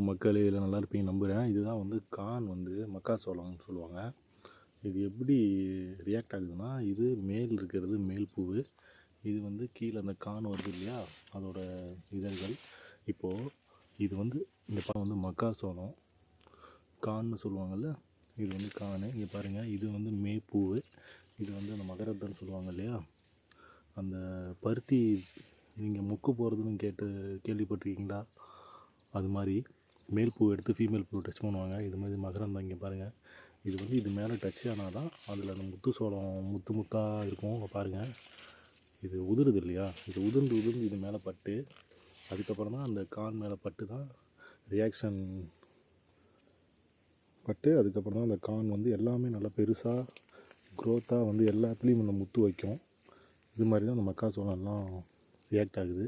வணக்கம் மக்களே, எல்லாம் நல்லா இருப்பீங்க நம்புகிறேன். இதுதான் வந்து கான் வந்து மக்காசோளம்னு சொல்லுவாங்க. இது எப்படி ரியாக்ட் ஆகுதுன்னா, இது மேல் இருக்கிறது மேல் பூவு. இது வந்து கீழே அந்த கான் வருது இல்லையா, அதோட இதழ்கள். இப்போது இது வந்து இந்த பழம் வந்து மக்காசோளம் கான்னு சொல்லுவாங்கள்ல, இது வந்து கான். இங்கே பாருங்கள், இது வந்து மேற்பூவு. இது வந்து அந்த மகரந்தன்னு சொல்லுவாங்க இல்லையா, அந்த பருத்தி நீங்கள் முக்கு போகிறதுன்னு கேள்விப்பட்டிருக்கீங்களா? அது மாதிரி மேல் பூ எடுத்து ஃபீமேல் பூ டச் பண்ணுவாங்க. இது மாதிரி மகரந்தம் இங்கே பாருங்கள். இது வந்து இது மேலே டச் ஆனால் தான் அதில் அந்த முத்து சோளம் முத்து முத்தாக இருக்கும். அங்கே பாருங்கள், இது உதிருது இல்லையா, இது உதிர்ந்து இது மேலே பட்டு அதுக்கப்புறம் தான் அந்த கான் மேலே பட்டு தான் ரியாக்ஷன் பட்டு அதுக்கப்புறம் தான் அந்த கான் வந்து எல்லாமே நல்லா பெருசாக க்ரோத்தாக வந்து எல்லாத்துலேயும் இந்த முத்து வைக்கும். இது மாதிரி தான் அந்த மக்காச்சோளம்லாம் ரியாக்ட் ஆகுது.